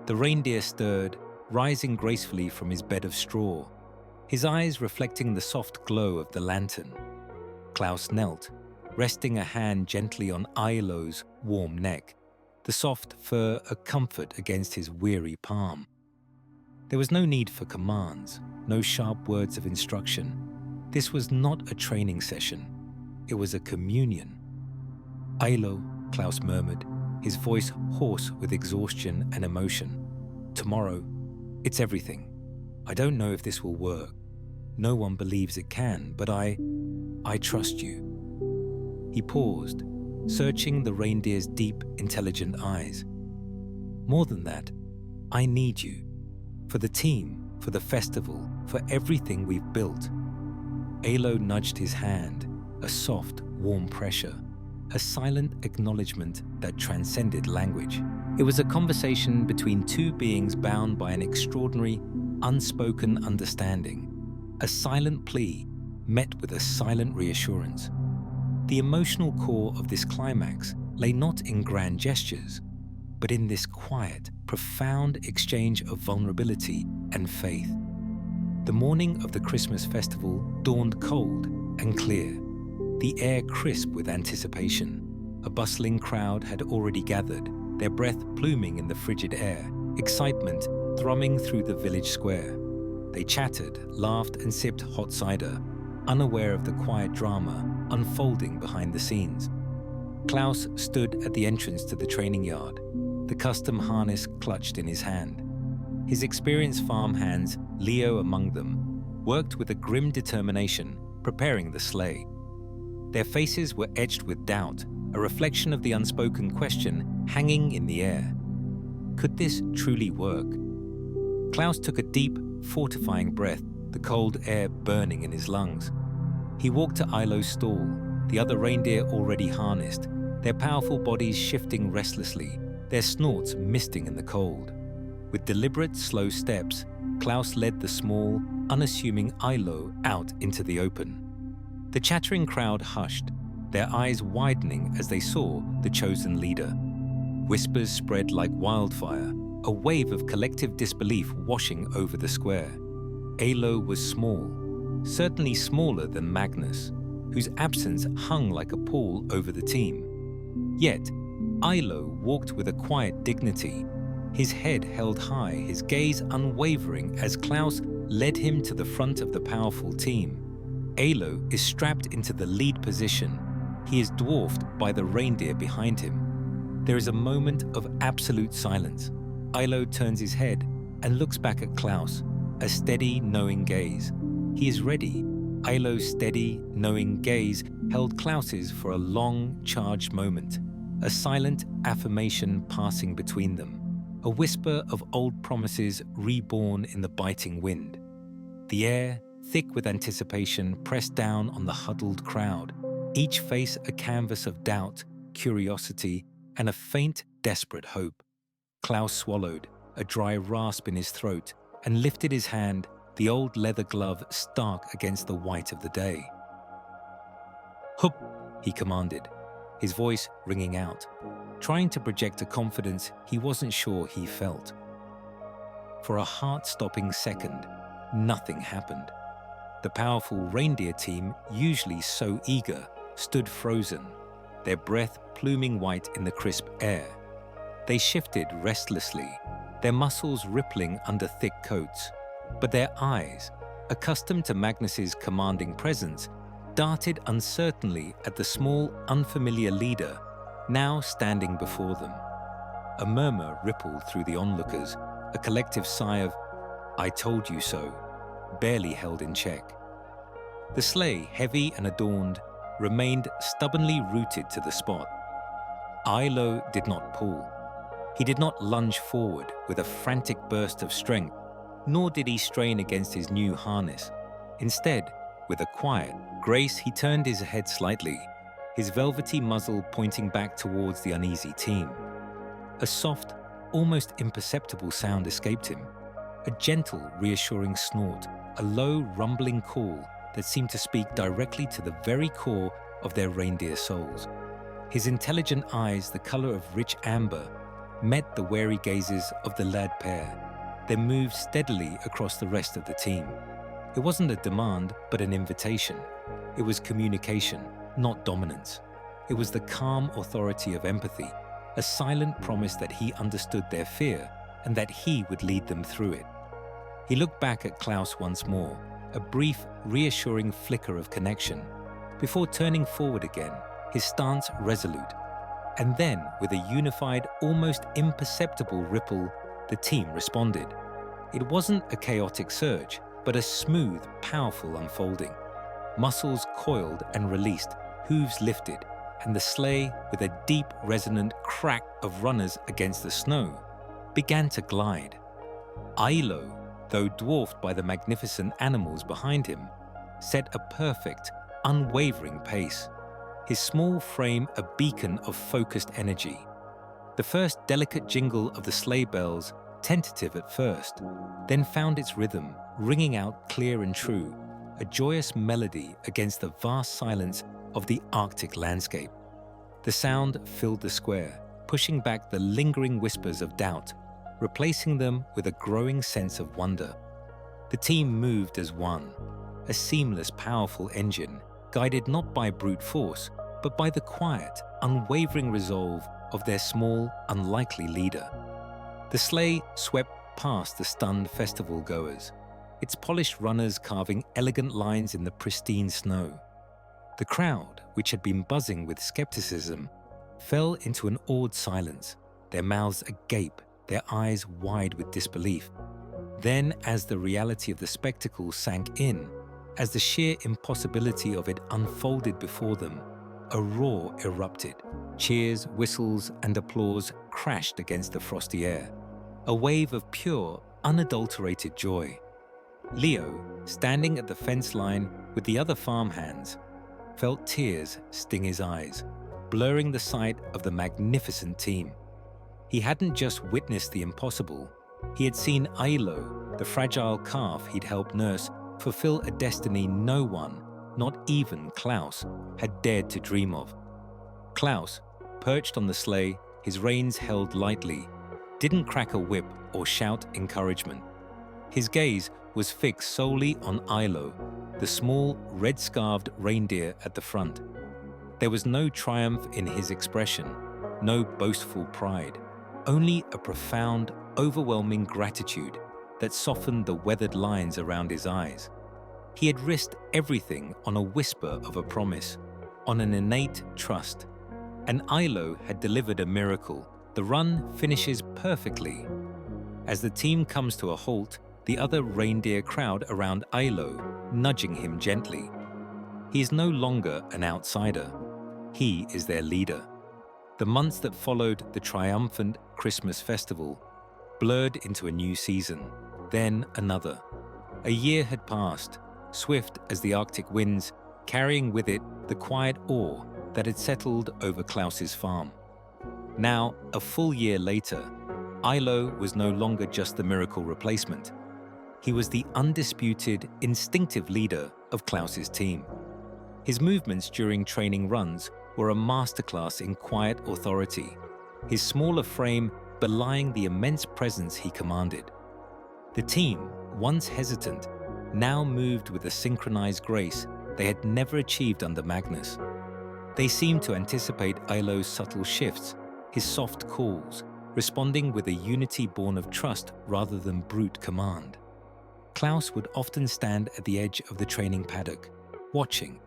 The reindeer stirred, rising gracefully from his bed of straw, his eyes reflecting the soft glow of the lantern. Klaus knelt, resting a hand gently on Ailo's warm neck, the soft fur a comfort against his weary palm. There was no need for commands, no sharp words of instruction. This was not a training session. It was a communion. Ailo, Klaus murmured, his voice hoarse with exhaustion and emotion. Tomorrow, it's everything. I don't know if this will work. No one believes it can, but I trust you. He paused, searching the reindeer's deep, intelligent eyes. More than that, I need you. For the team, for the festival, for everything we've built. Ailo nudged his hand, a soft, warm pressure, a silent acknowledgement that transcended language. It was a conversation between two beings bound by an extraordinary, unspoken understanding, a silent plea met with a silent reassurance. The emotional core of this climax lay not in grand gestures, but in this quiet, profound exchange of vulnerability and faith. The morning of the Christmas festival dawned cold and clear, the air crisp with anticipation. A bustling crowd had already gathered, their breath pluming in the frigid air, excitement thrumming through the village square. They chattered, laughed, and sipped hot cider, unaware of the quiet drama unfolding behind the scenes. Klaus stood at the entrance to the training yard, the custom harness clutched in his hand. His experienced farm hands, Leo among them, worked with a grim determination, preparing the sleigh. Their faces were etched with doubt, a reflection of the unspoken question hanging in the air. Could this truly work? Klaus took a deep, fortifying breath, the cold air burning in his lungs. He walked to Ailo's stall, the other reindeer already harnessed, their powerful bodies shifting restlessly, their snorts misting in the cold. With deliberate, slow steps, Klaus led the small, unassuming Ailo out into the open. The chattering crowd hushed, their eyes widening as they saw the chosen leader. Whispers spread like wildfire, a wave of collective disbelief washing over the square. Ailo was small, certainly smaller than Magnus, whose absence hung like a pall over the team. Yet, Ailo walked with a quiet dignity, his head held high, his gaze unwavering as Klaus led him to the front of the powerful team. Ailo is strapped into the lead position. He is dwarfed by the reindeer behind him. There is a moment of absolute silence. Ailo turns his head and looks back at Klaus, a steady, knowing gaze. He is ready. Ailo's steady, knowing gaze held Klaus's for a long, charged moment, a silent affirmation passing between them, a whisper of old promises reborn in the biting wind. The air, thick with anticipation, pressed down on the huddled crowd, each face a canvas of doubt, curiosity, and a faint, desperate hope. Klaus swallowed, a dry rasp in his throat, and lifted his hand, the old leather glove stark against the white of the day. "Hup," he commanded, his voice ringing out, trying to project a confidence he wasn't sure he felt. For a heart-stopping second, nothing happened. The powerful reindeer team, usually so eager, stood frozen, their breath pluming white in the crisp air. They shifted restlessly, their muscles rippling under thick coats, but their eyes, accustomed to Magnus's commanding presence, darted uncertainly at the small, unfamiliar leader now standing before them. A murmur rippled through the onlookers, a collective sigh of, "I told you so," barely held in check. The sleigh, heavy and adorned, remained stubbornly rooted to the spot. Ilo did not pull. He did not lunge forward with a frantic burst of strength, nor did he strain against his new harness. Instead, with a quiet grace, he turned his head slightly, his velvety muzzle pointing back towards the uneasy team. A soft, almost imperceptible sound escaped him, a gentle, reassuring snort, a low, rumbling call that seemed to speak directly to the very core of their reindeer souls. His intelligent eyes, the color of rich amber, met the wary gazes of the lad pair, then moved steadily across the rest of the team. It wasn't a demand, but an invitation. It was communication, not dominance. It was the calm authority of empathy, a silent promise that he understood their fear and that he would lead them through it. He looked back at Klaus once more, a brief, reassuring flicker of connection, before turning forward again, his stance resolute. And then, with a unified, almost imperceptible ripple, the team responded. It wasn't a chaotic surge, but a smooth, powerful unfolding. Muscles coiled and released, hooves lifted, and the sleigh, with a deep, resonant crack of runners against the snow, began to glide. Ilo, though dwarfed by the magnificent animals behind him, set a perfect, unwavering pace, his small frame a beacon of focused energy. The first delicate jingle of the sleigh bells, tentative at first, then found its rhythm, ringing out clear and true, a joyous melody against the vast silence of the Arctic landscape. The sound filled the square, pushing back the lingering whispers of doubt, replacing them with a growing sense of wonder. The team moved as one, a seamless, powerful engine, guided not by brute force, but by the quiet, unwavering resolve of their small, unlikely leader. The sleigh swept past the stunned festival goers, its polished runners carving elegant lines in the pristine snow. The crowd, which had been buzzing with skepticism, fell into an awed silence, their mouths agape, their eyes wide with disbelief. Then, as the reality of the spectacle sank in, as the sheer impossibility of it unfolded before them, a roar erupted. Cheers, whistles, and applause crashed against the frosty air, a wave of pure, unadulterated joy. Leo, standing at the fence line with the other farmhands, felt tears sting his eyes, blurring the sight of the magnificent team. He hadn't just witnessed the impossible, he had seen Ilo, the fragile calf he'd helped nurse, fulfill a destiny no one, not even Klaus, had dared to dream of. Klaus, perched on the sleigh, his reins held lightly, didn't crack a whip or shout encouragement. His gaze was fixed solely on Ilo, the small, red-scarved reindeer at the front. There was no triumph in his expression, no boastful pride, only a profound, overwhelming gratitude that softened the weathered lines around his eyes. He had risked everything on a whisper of a promise, on an innate trust. And Ilo had delivered a miracle. The run finishes perfectly. As the team comes to a halt, the other reindeer crowd around Ilo, nudging him gently. He is no longer an outsider. He is their leader. The months that followed the triumphant Christmas festival blurred into a new season, then another. A year had passed, swift as the Arctic winds, carrying with it the quiet awe that had settled over Klaus's farm. Now, a full year later, Ilo was no longer just the miracle replacement. He was the undisputed, instinctive leader of Klaus's team. His movements during training runs were a masterclass in quiet authority, his smaller frame belying the immense presence he commanded. The team, once hesitant, now moved with a synchronized grace they had never achieved under Magnus. They seemed to anticipate Ailo's subtle shifts, his soft calls, responding with a unity born of trust rather than brute command. Klaus would often stand at the edge of the training paddock, watching,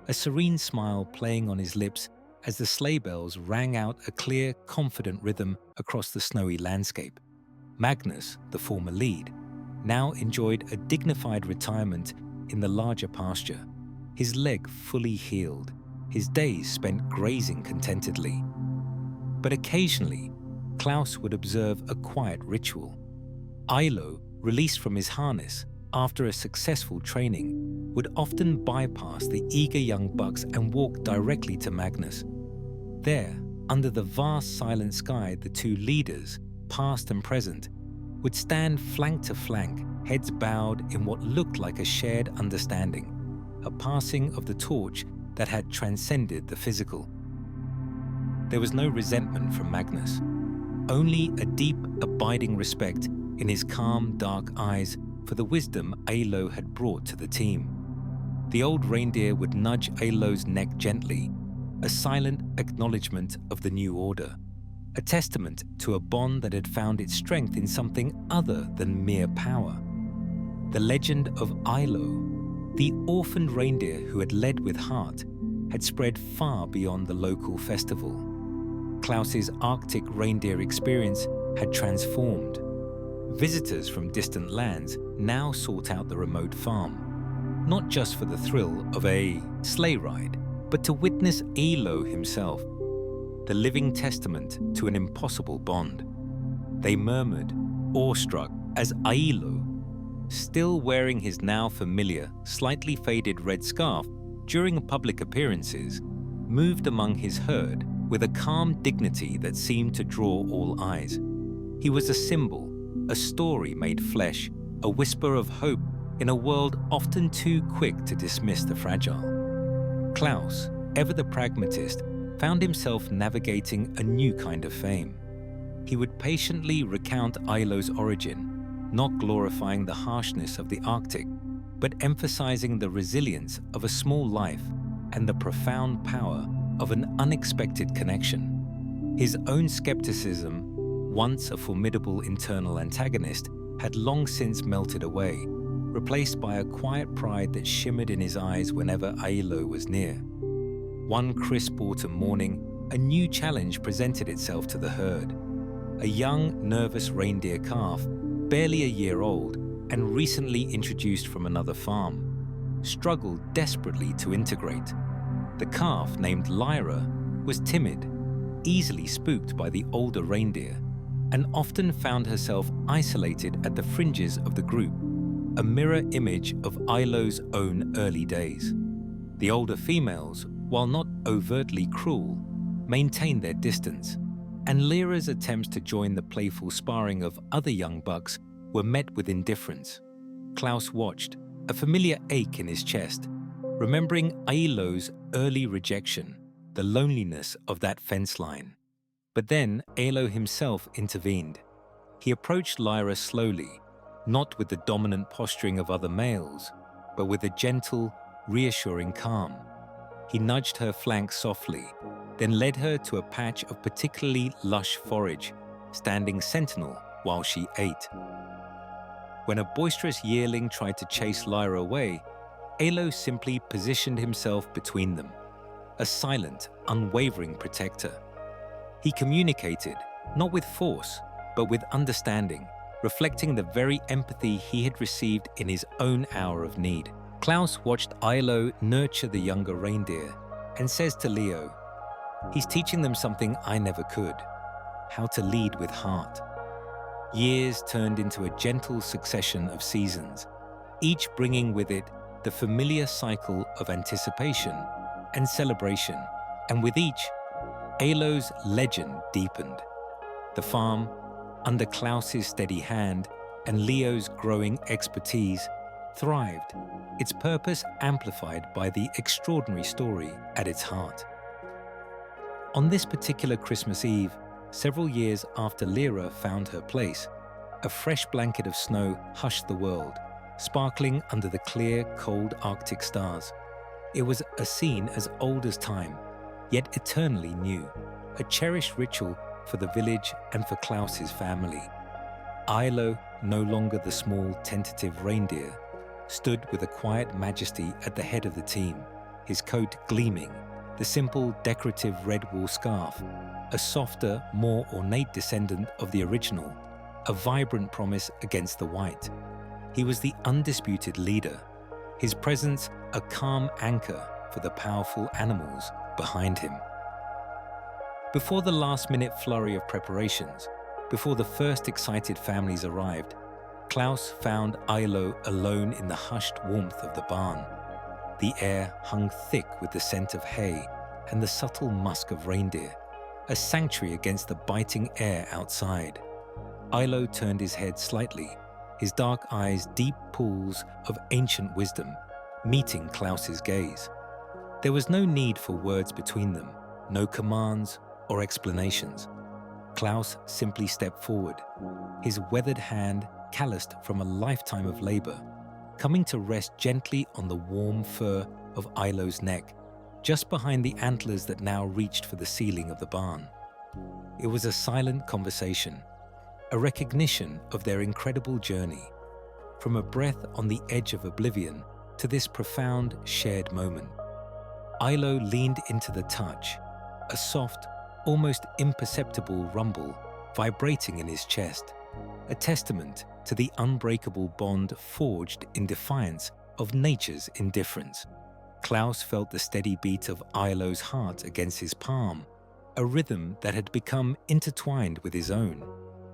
a serene smile playing on his lips as the sleigh bells rang out a clear, confident rhythm across the snowy landscape. Magnus, the former lead, now enjoyed a dignified retirement in the larger pasture, his leg fully healed, his days spent grazing contentedly. But occasionally, Klaus would observe a quiet ritual. Ailo, released from his harness after a successful training, would often bypass the eager young bucks and walk directly to Magnus. There, under the vast silent sky, the two leaders, past and present, would stand flank to flank, heads bowed in what looked like a shared understanding, a passing of the torch that had transcended the physical. There was no resentment from Magnus, only a deep, abiding respect in his calm, dark eyes for the wisdom Ailo had brought to the team. The old reindeer would nudge Ailo's neck gently, a silent acknowledgement of the new order, a testament to a bond that had found its strength in something other than mere power. The legend of Ailo, the orphaned reindeer who had led with heart, had spread far beyond the local festival. Klaus's Arctic reindeer experience had transformed. Visitors from distant lands now sought out the remote farm, not just for the thrill of a sleigh ride, but to witness Ailo himself, the living testament to an impossible bond. They murmured, awestruck, as Ailo, still wearing his now familiar, slightly faded red scarf during public appearances, moved among his herd with a calm dignity that seemed to draw all eyes. He was a symbol, a story made flesh, a whisper of hope in a world often too quick to dismiss the fragile. Klaus, ever the pragmatist, found himself navigating a new kind of fame. He would patiently recount Ailo's origin, not glorifying the harshness of the Arctic, but emphasizing the resilience of a small life and the profound power of an unexpected connection. His own skepticism, once a formidable internal antagonist, had long since melted away, replaced by a quiet pride that shimmered in his eyes whenever Ailo was near. One crisp autumn morning, a new challenge presented itself to the herd. A young, nervous reindeer calf, barely a year old and recently introduced from another farm, struggled desperately to integrate. The calf, named Lyra, was timid, easily spooked by the older reindeer, and often found herself isolated at the fringes of the group, a mirror image of Ailo's own early days. The older females, while not overtly cruel, maintained their distance, and Lyra's attempts to join the playful sparring of other young bucks were met with indifference. Klaus watched, a familiar ache in his chest, remembering Ailo's early rejection, the loneliness of that fence line. But then Ailo himself intervened. He approached Lyra slowly, not with the dominant posturing of other males, but with a gentle, reassuring calm. He nudged her flank softly, then led her to a patch of particularly lush forage, standing sentinel while she ate. When a boisterous yearling tried to chase Lyra away, Ailo simply positioned himself between them, a silent, unwavering protector. He communicated, not with force, but with understanding, reflecting the very empathy he had received in his own hour of need. Klaus watched Ailo nurture the younger reindeer and says to Leo, "He's teaching them something I never could, how to lead with heart." Years turned into a gentle succession of seasons, each bringing with it the familiar cycle of anticipation and celebration, and with each, Ailo's legend deepened. The farm, under Klaus's steady hand, and Leo's growing expertise thrived, its purpose amplified by the extraordinary story at its heart. On this particular Christmas Eve, several years after Lyra found her place, a fresh blanket of snow hushed the world, sparkling under the clear, cold Arctic stars. It was a scene as old as time, yet eternally new, a cherished ritual for the village and for Klaus's family. Ilo, no longer the small, tentative reindeer, stood with a quiet majesty at the head of the team, his coat gleaming, the simple, decorative red wool scarf, a softer, more ornate descendant of the original, a vibrant promise against the white. He was the undisputed leader, his presence a calm anchor for the powerful animals behind him. Before the last-minute flurry of preparations, before the first excited families arrived, Klaus found Ilo alone in the hushed warmth of the barn. The air hung thick with the scent of hay and the subtle musk of reindeer, a sanctuary against the biting air outside. Ilo turned his head slightly, his dark eyes deep pools of ancient wisdom, meeting Klaus's gaze. There was no need for words between them, no commands or explanations. Klaus simply stepped forward, his weathered hand calloused from a lifetime of labor, coming to rest gently on the warm fur of Ilo's neck, just behind the antlers that now reached for the ceiling of the barn. It was a silent conversation, a recognition of their incredible journey, from a breath on the edge of oblivion to this profound shared moment. Ilo leaned into the touch, a soft, almost imperceptible rumble vibrating in his chest, a testament to the unbreakable bond forged in defiance of nature's indifference. Klaus felt the steady beat of Ilo's heart against his palm, a rhythm that had become intertwined with his own.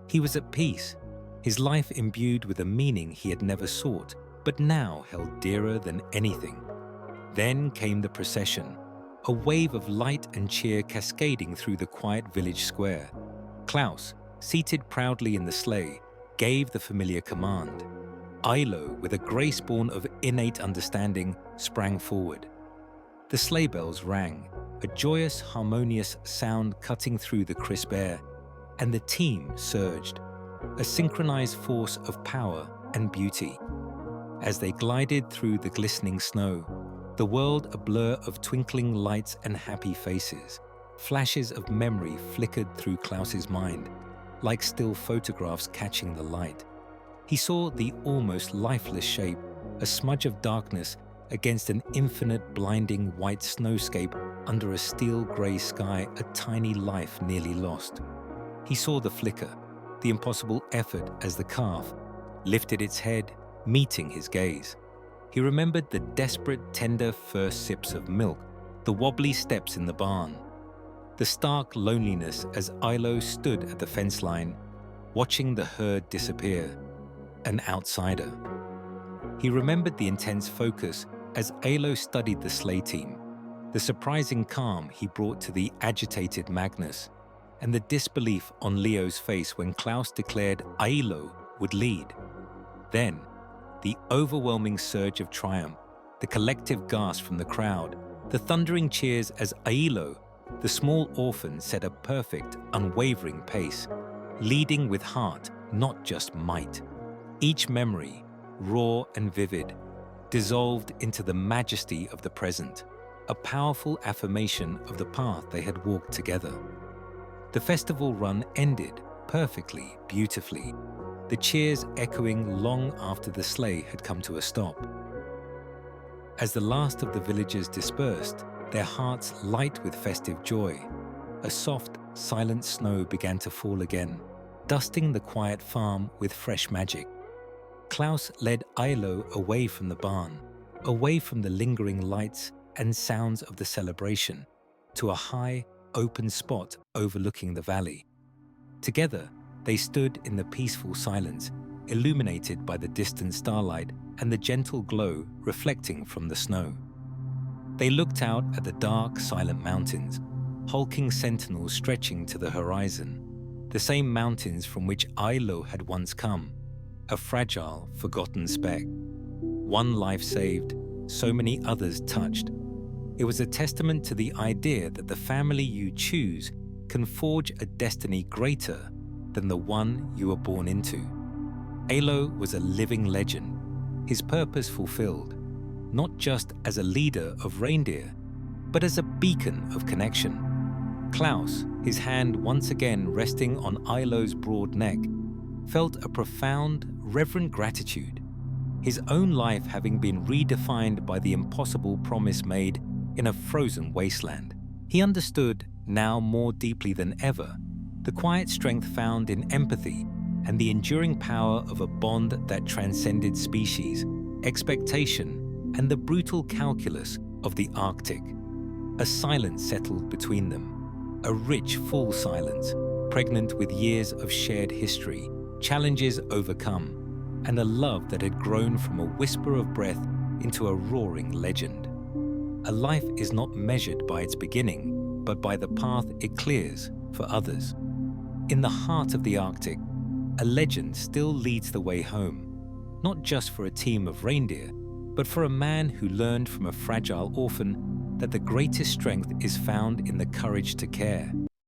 He was at peace, his life imbued with a meaning he had never sought, but now held dearer than anything. Then came the procession, a wave of light and cheer cascading through the quiet village square. Klaus, seated proudly in the sleigh, gave the familiar command. Ilo, with a grace born of innate understanding, sprang forward. The sleigh bells rang, a joyous, harmonious sound cutting through the crisp air, and the team surged, a synchronized force of power and beauty. As they glided through the glistening snow, the world a blur of twinkling lights and happy faces, flashes of memory flickered through Klaus's mind, like still photographs catching the light. He saw the almost lifeless shape, a smudge of darkness against an infinite blinding white snowscape under a steel grey sky, a tiny life nearly lost. He saw the flicker, the impossible effort as the calf lifted its head, meeting his gaze. He remembered the desperate, tender first sips of milk, the wobbly steps in the barn, the stark loneliness as Ilo stood at the fence line, watching the herd disappear, an outsider. He remembered the intense focus as Ilo studied the sleigh team, the surprising calm he brought to the agitated Magnus, and the disbelief on Leo's face when Klaus declared Ilo would lead. Then, the overwhelming surge of triumph, the collective gasp from the crowd, the thundering cheers as Ilo, the small orphan, set a perfect, unwavering pace, leading with heart, not just might. Each memory, raw and vivid, dissolved into the majesty of the present, a powerful affirmation of the path they had walked together. The festival run ended perfectly, beautifully, the cheers echoing long after the sleigh had come to a stop. As the last of the villagers dispersed, their hearts light with festive joy, a soft, silent snow began to fall again, dusting the quiet farm with fresh magic. Klaus led Ilo away from the barn, away from the lingering lights and sounds of the celebration, to a high, open spot overlooking the valley. Together, they stood in the peaceful silence, illuminated by the distant starlight and the gentle glow reflecting from the snow. They looked out at the dark, silent mountains, hulking sentinels stretching to the horizon, the same mountains from which Ilo had once come, a fragile, forgotten speck. One life saved, so many others touched. It was a testament to the idea that the family you choose can forge a destiny greater than the one you were born into. Alo was a living legend, his purpose fulfilled, not just as a leader of reindeer, but as a beacon of connection. Klaus, his hand once again resting on Ilo's broad neck, felt a profound, reverent gratitude, his own life having been redefined by the impossible promise made in a frozen wasteland. He understood, now more deeply than ever, the quiet strength found in empathy and the enduring power of a bond that transcended species, expectation, and the brutal calculus of the Arctic. A silence settled between them, a rich, full silence, pregnant with years of shared history, challenges overcome, and a love that had grown from a whisper of breath into a roaring legend. A life is not measured by its beginning, but by the path it clears for others. In the heart of the Arctic, a legend still leads the way home, not just for a team of reindeer, but for a man who learned from a fragile orphan that the greatest strength is found in the courage to care.